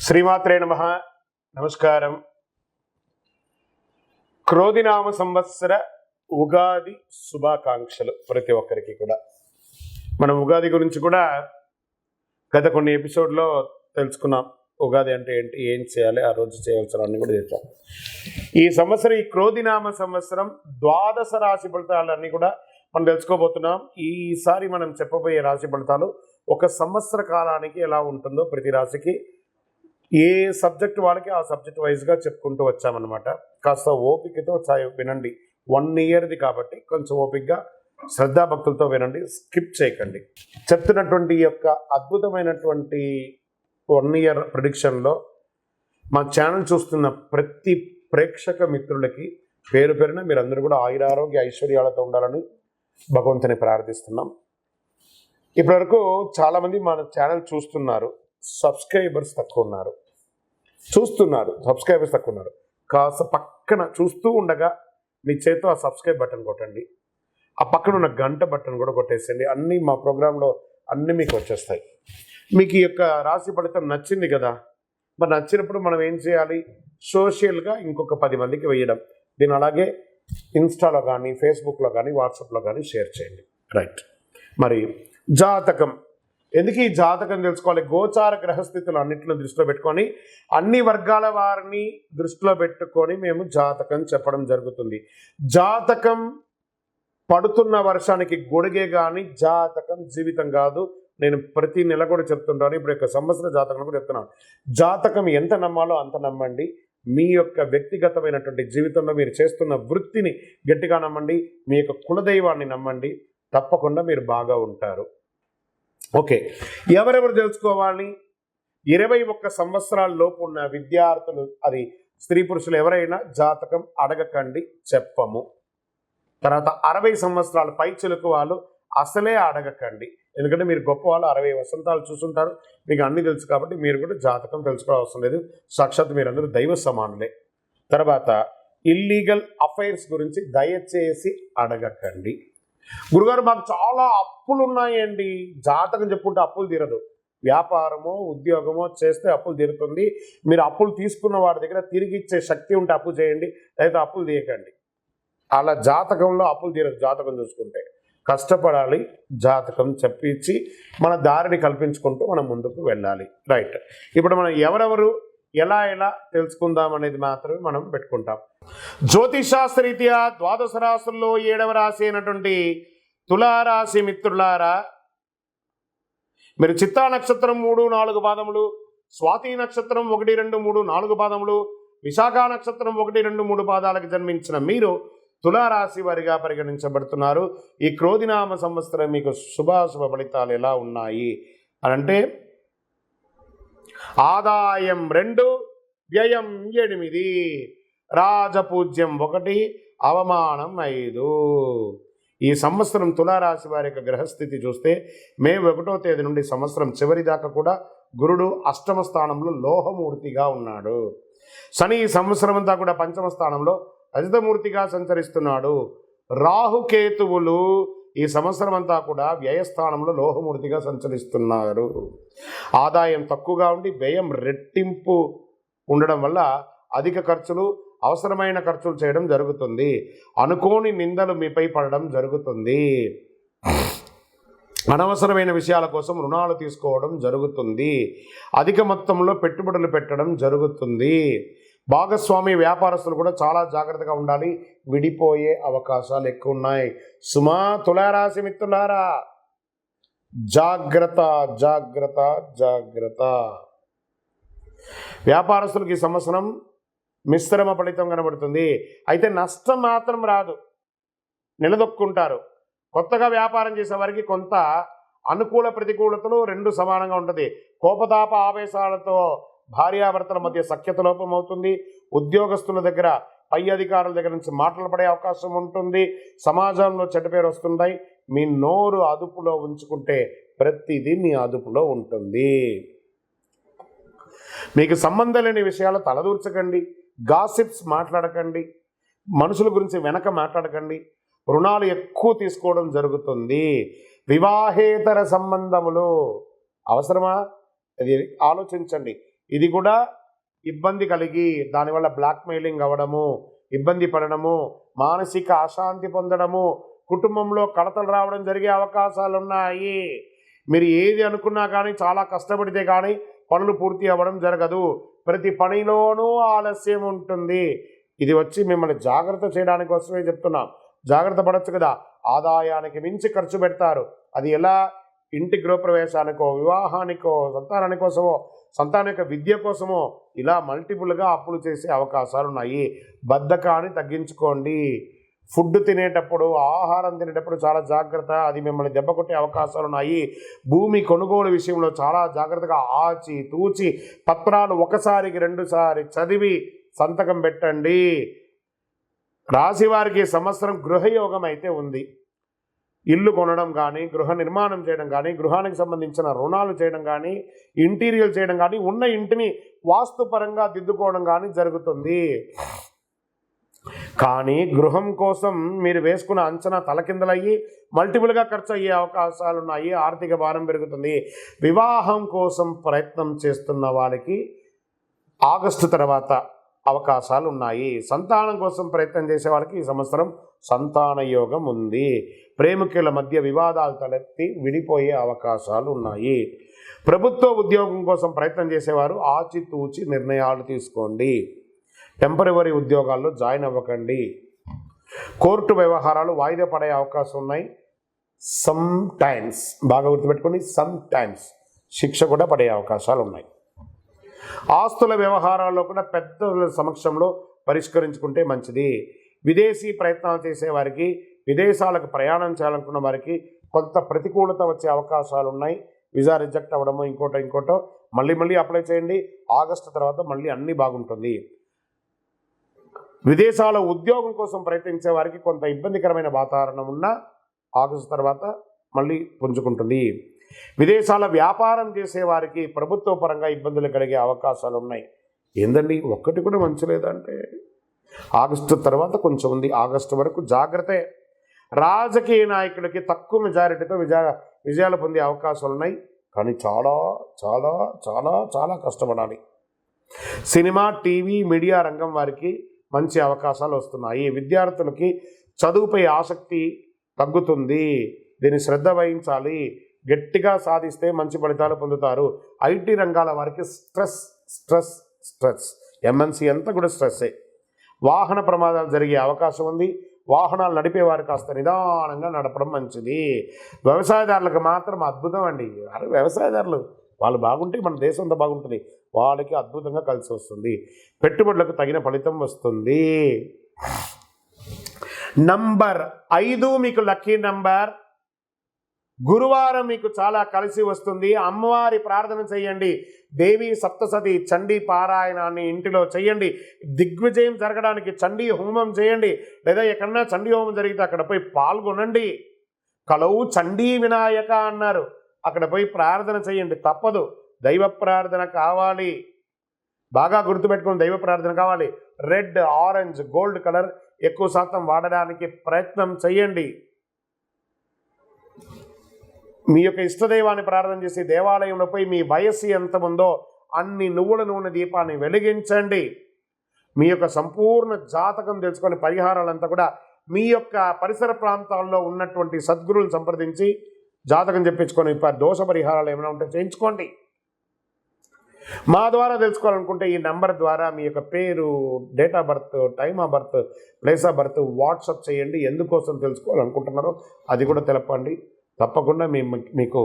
శ్రీమాత్రే నమః. నమస్కారం. క్రోధినామ సంవత్సర ఉగాది శుభాకాంక్షలు ప్రతి ఒక్కరికి కూడా. మనం ఉగాది గురించి కూడా గత కొన్ని ఎపిసోడ్లో తెలుసుకున్నాం. ఉగాది అంటే ఏంటి, ఏం చేయాలి, ఆ రోజు చేయవలసిన అన్ని కూడా చేస్తాం. ఈ సంవత్సరం, ఈ క్రోధినామ సంవత్సరం ద్వాదశ రాశి ఫలితాలన్నీ కూడా మనం తెలుసుకోబోతున్నాం. ఈసారి మనం చెప్పబోయే రాశి ఫలితాలు ఒక సంవత్సర కాలానికి ఎలా ఉంటుందో ప్రతి రాశికి ఏ సబ్జెక్ట్ వాళ్ళకి ఆ సబ్జెక్ట్ వైజ్గా చెప్పుకుంటూ వచ్చామన్నమాట. కాస్త ఓపికతో వినండి. 1 ఇయర్ది కాబట్టి కొంచెం ఓపికగా శ్రద్ధాభక్తులతో వినండి, స్కిప్ చేయకండి. చెప్తున్నటువంటి ఈ యొక్క అద్భుతమైనటువంటి 1 ఇయర్ ప్రిడిక్షన్లో మా ఛానల్ చూస్తున్న ప్రతి ప్రేక్షక మిత్రులకి పేరు పేరున మీరందరూ కూడా ఆయురారోగ్య ఐశ్వర్యాలతో ఉండాలని భగవంతుని ప్రార్థిస్తున్నాం. ఇప్పటివరకు చాలామంది మన ఛానల్ చూస్తున్నారు, సబ్స్క్రైబర్స్ తక్కువ ఉన్నారు. సబ్స్క్రైబర్స్ తక్కువ ఉన్నారు. కాస్త పక్కన చూస్తూ ఉండగా మీ చేతితో ఆ సబ్స్క్రైబ్ బటన్ కొట్టండి. ఆ పక్కన ఉన్న గంట బటన్ కూడా కొట్టేసేయండి. అన్నీ మా ప్రోగ్రాంలో అన్నీ మీకు వచ్చేస్తాయి. మీకు ఈ యొక్క రాశి ఫలితం నచ్చింది కదా, మరి నచ్చినప్పుడు మనం ఏం చేయాలి? సోషల్గా ఇంకొక 10 మందికి వేయడం. దీన్ని అలాగే ఇన్స్టాలో కానీ, ఫేస్బుక్లో కానీ, వాట్సాప్లో కానీ షేర్ చేయండి. రైట్. మరి జాతకం ఎందుకు ఈ జాతకం తెలుసుకోవాలి? గోచార గ్రహస్థితులు అన్నింటిలో దృష్టిలో పెట్టుకొని, అన్ని వర్గాల వారిని దృష్టిలో పెట్టుకొని మేము జాతకం చెప్పడం జరుగుతుంది. జాతకం పడుతున్న వర్షానికి గొడుగే కానీ జాతకం జీవితం కాదు. నేను ప్రతి నెల కూడా చెప్తుంటాను, ఇప్పుడు యొక్క సంవత్సర జాతకం కూడా చెప్తున్నాను. జాతకం ఎంత నమ్మాలో అంత నమ్మండి. మీ యొక్క వ్యక్తిగతమైనటువంటి జీవితంలో మీరు చేస్తున్న వృత్తిని గట్టిగా నమ్మండి. మీ యొక్క కులదైవాన్ని నమ్మండి. తప్పకుండా మీరు బాగా ఉంటారు. ఓకే, ఎవరెవరు తెలుసుకోవాలి? 21 సంవత్సరాల లోపు ఉన్న విద్యార్థులు, అది స్త్రీ పురుషులు ఎవరైనా జాతకం అడగకండి, చెప్పము. తర్వాత 60 సంవత్సరాల పై చిలుకు వాళ్ళు అసలే అడగకండి. ఎందుకంటే మీరు గొప్ప వాళ్ళు, 60 వసంతాలు చూసుంటారు, మీకు అన్నీ తెలుసు కాబట్టి మీరు కూడా జాతకం తెలుసుకోవడం అవసరం లేదు. సాక్షాత్ మీరందరూ దైవ సమానులే. తర్వాత ఇల్లీగల్ అఫైర్స్ గురించి దయచేసి అడగకండి. గురుగారు మాకు చాలా అప్పులు ఉన్నాయండి. జాతకం చెప్పుకుంటే అప్పులు తీరదు. వ్యాపారమో ఉద్యోగమో చేస్తే అప్పులు తీరుతుంది. మీరు అప్పులు తీసుకున్న వారి దగ్గర తిరిగి ఇచ్చే శక్తి ఉంటే అప్పు చేయండి, లేదా అప్పులు తీయకండి. అలా జాతకంలో అప్పులు తీరదు. జాతకం చూసుకుంటే కష్టపడాలి, జాతకం చెప్పించి మన దారిని కల్పించుకుంటూ మనం ముందుకు వెళ్ళాలి. రైట్. ఇప్పుడు మనం ఎవరెవరు ఎలా తెలుసుకుందాం అనేది మాత్రమే మనం పెట్టుకుంటాం. జ్యోతిషాస్త్రరీత్యా ద్వాదశ రాశుల్లో 7వ రాశి అయినటువంటి తులారాశి మిత్రులారా, మీరు చిత్తా నక్షత్రం 3, 4 పాదములు, స్వాతి నక్షత్రం 1, 2, 3, 4 పాదములు, విశాఖ నక్షత్రం 1, 2, 3 పాదాలకు జన్మించిన మీరు తులారాశి వారిగా పరిగణించబడుతున్నారు. ఈ క్రోధినామ సంవత్సరం మీకు శుభాశుభ ఫలితాలు ఎలా ఉన్నాయి అనంటే, ఆదాయం 2, వ్యయం 8, రాజపూజ్యం 1, అవమానం 5. ఈ సంవత్సరం తులారాశి వారి యొక్క గ్రహస్థితి చూస్తే మే 1వ తేదీ నుండి సంవత్సరం చివరి దాకా కూడా గురుడు అష్టమ స్థానంలో లోహమూర్తిగా ఉన్నాడు. శని ఈ సంవత్సరం అంతా కూడా పంచమ స్థానంలో రజతమూర్తిగా సంచరిస్తున్నాడు. రాహుకేతువులు ఈ సంవత్సరం అంతా కూడా వ్యయస్థానంలో లోహమూర్తిగా సంచరిస్తున్నారు. ఆదాయం తక్కువగా ఉండి వ్యయం రెట్టింపు ఉండడం వల్ల అధిక ఖర్చులు, అవసరమైన ఖర్చులు చేయడం జరుగుతుంది. అనుకోని నిందలు మీపై పడడం జరుగుతుంది. అనవసరమైన విషయాల కోసం రుణాలు తీసుకోవడం జరుగుతుంది. అధిక మొత్తంలో పెట్టుబడులు పెట్టడం జరుగుతుంది. భాగస్వామి వ్యాపారస్తులు కూడా చాలా జాగ్రత్తగా ఉండాలి. విడిపోయే అవకాశాలు ఎక్కువ ఉన్నాయి. సుమా తులారాశి మిత్రులారా, జాగ్రత్త జాగ్రత్త జాగ్రత్త. వ్యాపారస్తులకు ఈ సంవత్సరం మిశ్రమ ఫలితం కనబడుతుంది. అయితే నష్టం మాత్రం రాదు, నిలదొక్కుంటారు. కొత్తగా వ్యాపారం చేసే వారికి కొంత అనుకూల ప్రతికూలతలు 2 సమానంగా ఉంటుంది. కోపతాప ఆవేశాలతో భార్యాభర్తల మధ్య సఖ్యత లోపం అవుతుంది. ఉద్యోగస్తుల దగ్గర, పై అధికారుల దగ్గర నుంచి మాటలు పడే అవకాశం ఉంటుంది. సమాజంలో చెడ్డ పేరు వస్తుంటాయి. మీ నోరు అదుపులో ఉంచుకుంటే ప్రతిదీ మీ అదుపులో ఉంటుంది. మీకు సంబంధం లేని విషయాలు తలదూర్చకండి. గాసిప్స్ మాట్లాడకండి. మనుషుల గురించి వెనక మాట్లాడకండి. రుణాలు ఎక్కువ తీసుకోవడం జరుగుతుంది. వివాహేతర సంబంధములు అవసరమా? అది ఆలోచించండి. ఇది కూడా ఇబ్బంది కలిగి దానివల్ల బ్లాక్మెయిలింగ్ అవ్వడము, ఇబ్బంది పడడము, మానసిక అశాంతి పొందడము, కుటుంబంలో కలతలు రావడం జరిగే అవకాశాలు ఉన్నాయి. మీరు ఏది అనుకున్నా కానీ చాలా కష్టపడితే కానీ పనులు పూర్తి అవ్వడం జరగదు. ప్రతి పనిలోనూ ఆలస్యం ఉంటుంది. ఇది వచ్చి మిమ్మల్ని జాగ్రత్త చేయడానికి కోసమే చెప్తున్నాం. జాగ్రత్త పడవచ్చు కదా. ఆదాయానికి మించి ఖర్చు పెడతారు. అది ఎలా? ఇంటి గృహప్రవేశానికో, వివాహానికో, సంతానాని కోసమో, సంతాన యొక్క విద్య కోసమో ఇలా మల్టిపుల్గా అప్పులు చేసే అవకాశాలు ఉన్నాయి. బద్ధకాన్ని తగ్గించుకోండి. ఫుడ్ తినేటప్పుడు, ఆహారం తినేటప్పుడు చాలా జాగ్రత్త. అది మిమ్మల్ని దెబ్బ కొట్టే అవకాశాలు ఉన్నాయి. భూమి కొనుగోలు విషయంలో చాలా జాగ్రత్తగా ఆచి తూచి పత్రాలు ఒకసారికి 2 సారి చదివి సంతకం పెట్టండి. రాశి వారికి సంవత్సరం గృహయోగం అయితే ఉంది. ఇల్లు కొనడం కానీ, గృహ నిర్మాణం చేయడం కానీ, గృహానికి సంబంధించిన రుణాలు చేయడం కానీ, ఇంటీరియర్ చేయడం కానీ, ఉన్న ఇంటిని వాస్తుపరంగా దిద్దుకోవడం కానీ జరుగుతుంది. కానీ గృహం కోసం మీరు వేసుకున్న అంచనా తలకిందలయ్యి మల్టిపుల్గా ఖర్చు అయ్యే అవకాశాలు ఉన్నాయి. ఆర్థిక భారం పెరుగుతుంది. వివాహం కోసం ప్రయత్నం చేస్తున్న వాళ్ళకి ఆగస్టు తర్వాత అవకాశాలు ఉన్నాయి. సంతానం కోసం ప్రయత్నం చేసే వాళ్ళకి ఈ సంవత్సరం సంతాన యోగం ఉంది. ప్రేమికుల మధ్య వివాదాలు తలెత్తి విడిపోయే అవకాశాలు ఉన్నాయి. ప్రభుత్వ ఉద్యోగం కోసం ప్రయత్నం చేసేవారు ఆచితూచి నిర్ణయాలు తీసుకోండి. టెంపరవరీ ఉద్యోగాల్లో జాయిన్ అవ్వకండి. కోర్టు వ్యవహారాలు వాయిదా పడే అవకాశం ఉన్నాయి. సమ్ టైమ్స్, బాగా గుర్తుపెట్టుకోండి, సమ్ టైమ్స్ శిక్ష కూడా పడే అవకాశాలు ఉన్నాయి. ఆస్తుల వ్యవహారాల్లో కూడా పెద్దల సమక్షంలో పరిష్కరించుకుంటే మంచిది. విదేశీ ప్రయత్నాలు చేసే వారికి, విదేశాలకు ప్రయాణం చేయాలనుకున్న వారికి కొంత ప్రతికూలత వచ్చే అవకాశాలు ఉన్నాయి. వీసా రిజెక్ట్ అవ్వడమో ఇంకోటో మళ్ళీ అప్లై చేయండి. ఆగస్టు తర్వాత మళ్ళీ అన్నీ బాగుంటుంది. విదేశాల ఉద్యోగం కోసం ప్రయత్నించే వారికి కొంత ఇబ్బందికరమైన వాతావరణం ఉన్న ఆగస్టు తర్వాత మళ్ళీ పుంజుకుంటుంది. విదేశాల వ్యాపారం చేసేవారికి ప్రభుత్వ పరంగా ఇబ్బందులు కలిగే అవకాశాలు ఉన్నాయి. ఏందండి ఒక్కటి కూడా మంచి లేదంటే ఆగస్టు తర్వాత కొంచెం ఉంది. ఆగస్టు వరకు జాగ్రత్తే. రాజకీయ నాయకులకి తక్కువ మెజారిటీతో విజయాలు పొందే అవకాశాలు ఉన్నాయి. కానీ చాలా చాలా చాలా చాలా కష్టపడాలి. సినిమా, టీవీ, మీడియా రంగం వారికి మంచి అవకాశాలు వస్తున్నాయి. విద్యార్థులకి చదువుపై ఆసక్తి తగ్గుతుంది. దీన్ని శ్రద్ధ వహించాలి. గట్టిగా సాధిస్తే మంచి ఫలితాలు పొందుతారు. ఐటీ రంగాల వారికి స్ట్రెస్. ఎంఎన్సీ అంతా కూడా స్ట్రెస్సే. వాహన ప్రమాదాలు జరిగే అవకాశం ఉంది. వాహనాలు నడిపేవారు కాస్త నిదానంగా నడపడం మంచిది. వ్యవసాయదారులకు మాత్రం అద్భుతం అండి. వ్యవసాయదారులు వాళ్ళు బాగుంటే మన దేశం అంతా బాగుంటుంది. వాళ్ళకి అద్భుతంగా కలిసి వస్తుంది. పెట్టుబడులకు తగిన ఫలితం వస్తుంది. నంబర్ 5 మీకు లక్కీ నంబర్. గురువారం మీకు చాలా కలిసి వస్తుంది. అమ్మవారి ప్రార్థన చేయండి. దేవి సప్తసతి చండీ పారాయణాన్ని ఇంటిలో చేయండి. దిగ్విజయం జరగడానికి చండీ హోమం చేయండి. లేదా ఎక్కడన్నా చండీ హోమం జరిగితే అక్కడ పోయి పాల్గొనండి. కలవు చండీ వినాయక అన్నారు. అక్కడ పోయి ప్రార్థన చేయండి. తప్పదు. దైవ ప్రార్థన కావాలి. బాగా గుర్తుపెట్టుకుని దైవ ప్రార్థన కావాలి. రెడ్, ఆరెంజ్, గోల్డ్ కలర్ ఎక్కువ శాతం వాడడానికి ప్రయత్నం చేయండి. మీ యొక్క ఇష్టదైవాన్ని ప్రార్థన చేసి దేవాలయంలో పోయి మీ వయస్సు ఎంత ఉందో అన్ని నువ్వుల నూనె దీపాన్ని వెలిగించండి. మీ యొక్క సంపూర్ణ జాతకం తెలుసుకొని పరిహారాలంతా కూడా మీ యొక్క పరిసర ప్రాంతాల్లో ఉన్నటువంటి సద్గురువులను సంప్రదించి జాతకం చెప్పించుకొని దోష పరిహారాలు ఏమైనా ఉంటే చేయించుకోండి. మా ద్వారా తెలుసుకోవాలనుకుంటే ఈ నెంబర్ ద్వారా మీ యొక్క పేరు, date of birth, time of birth, place of birth WhatsApp చేయండి. ఎందుకోసం తెలుసుకోవాలనుకుంటున్నారో అది కూడా తెలపండి. తప్పకుండా మీకు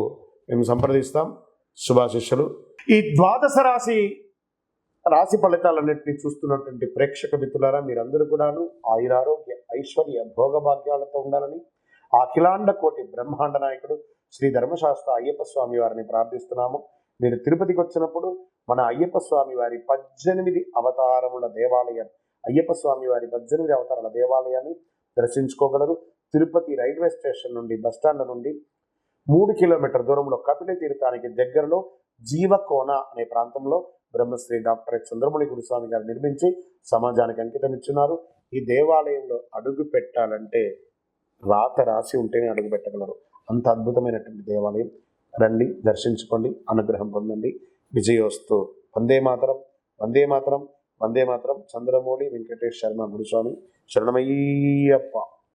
మేము సంప్రదిస్తాం. శుభాశిష్యులు. ఈ ద్వాదశ రాశి ఫలితాలన్నింటినీ చూస్తున్నటువంటి ప్రేక్షక మిత్రులారా, మీరందరూ కూడాను ఆయురారోగ్య ఐశ్వర్య భోగభాగ్యాలతో ఉండాలని అఖిలాండ కోటి బ్రహ్మాండ నాయకుడు శ్రీ ధర్మశాస్త్ర అయ్యప్ప స్వామి వారిని ప్రార్థిస్తున్నాము. మీరు తిరుపతికి వచ్చినప్పుడు మన అయ్యప్ప స్వామి వారి 18 అవతారముల దేవాలయం, అయ్యప్ప స్వామి వారి 18 అవతారాల దేవాలయాన్ని దర్శించుకోగలరు. తిరుపతి రైల్వే స్టేషన్ నుండి, బస్టాండ్ నుండి 3 కిలోమీటర్ దూరంలో కపిల తీర్థానికి దగ్గరలో జీవకోన అనే ప్రాంతంలో బ్రహ్మశ్రీ డాక్టర్ చంద్రమౌళి గురుస్వామి గారు నిర్మించి సమాజానికి అంకితం ఇచ్చున్నారు. ఈ దేవాలయంలో అడుగు పెట్టాలంటే రాత రాసి ఉంటేనే అడుగు పెట్టగలరు. అంత అద్భుతమైనటువంటి దేవాలయం. రండి, దర్శించుకోండి, అనుగ్రహం పొందండి. విజయోస్తు. వందే మాతరం, వందే మాతరం, వందే మాతరం. చంద్రమౌళి వెంకటేష్ శర్మ గురుస్వామి శరణమయ్యప్ప.